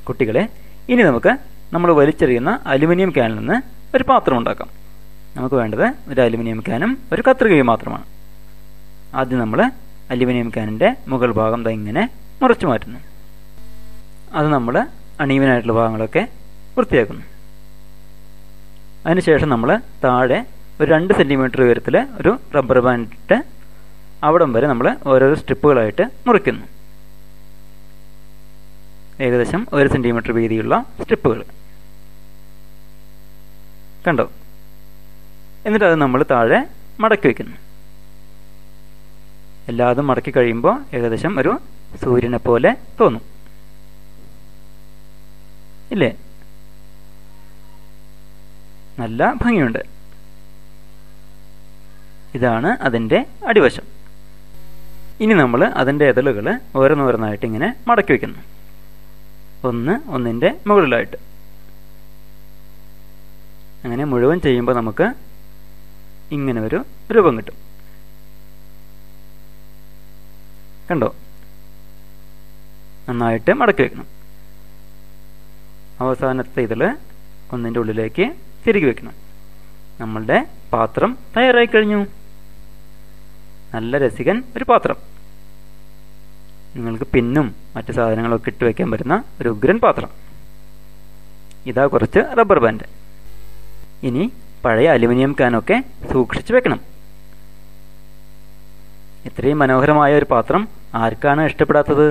കുട്ടികളെ, ഇനി നമുക്ക് നമ്മൾ വലിച്ചെറിയുന്ന അലുമിനിയം ക്യാനിൽ നിന്ന് ഒരു പാത്രം ഉണ്ടാക്കാം. നമുക്ക് വേണ്ടത് ഒരു അലുമിനിയം ക്യാനും ഒരു കത്രികയും മാത്രമാണ്. ആദ്യം നമ്മൾ അലുമിനിയം ക്യാനിൻ്റെ മുകൾ ഭാഗം ഇങ്ങനെ മുറിച്ചു മാറ്റുന്നു. അത് നമ്മൾ അണീവനായിട്ടുള്ള ഭാഗങ്ങളൊക്കെ വൃത്തിയാക്കുന്നു. അതിനുശേഷം നമ്മൾ താഴെ ഒരു 2 സെൻറ്റിമീറ്റർ ഉയരത്തിൽ ഒരു റബ്ബർ ബാൻഡ് ഇട്ട് അവിടം വരെ നമ്മൾ ഓരോരോ സ്ട്രിപ്പുകളായിട്ട് മുറിക്കുന്നു. ഏകദേശം 1 സെൻറ്റിമീറ്റർ വീതിയുള്ള സ്ട്രിപ്പുകൾ കണ്ടോ. എന്നിട്ട് അത് നമ്മൾ താഴെ മടക്കി വയ്ക്കുന്നു. എല്ലാതും മടക്കി കഴിയുമ്പോൾ ഏകദേശം ഒരു സൂര്യനെ പോലെ തോന്നും, ഇല്ലേ? നല്ല ഭംഗിയുണ്ട്. ഇതാണ് അതിൻ്റെ അടിവശം. ഇനി നമ്മൾ അതിൻ്റെ ഇതളുകൾ ഓരോന്നോരോന്നായിട്ട് ഇങ്ങനെ മടക്കി വയ്ക്കുന്നു, ഒന്നിൻ്റെ മുകളിലായിട്ട്. അങ്ങനെ മുഴുവൻ ചെയ്യുമ്പോൾ നമുക്ക് ഇങ്ങനെ ഒരു രൂപം കിട്ടും. കണ്ടോ? നന്നായിട്ട് മടക്കി വയ്ക്കണം. അവസാനത്തെ ഇതിൽ ഒന്നിൻ്റെ ഉള്ളിലേക്ക് തിരികെ വയ്ക്കണം. നമ്മളുടെ പാത്രം തയ്യാറായി കഴിഞ്ഞു. നല്ല രസികൻ ഒരു പാത്രം. നിങ്ങൾക്ക് പിന്നും മറ്റു സാധനങ്ങളൊക്കെ ഇട്ട് വയ്ക്കാൻ പറ്റുന്ന ഒരു ഉഗ്രൻ പാത്രം. ഇതാ കുറച്ച് റബ്ബർ ബാൻഡ്. ഇനി പഴയ അലുമിനിയം ക്യാനൊക്കെ സൂക്ഷിച്ചു വെക്കണം. ഇത്രയും മനോഹരമായ ഒരു പാത്രം ആർക്കാണ് ഇഷ്ടപ്പെടാത്തത്?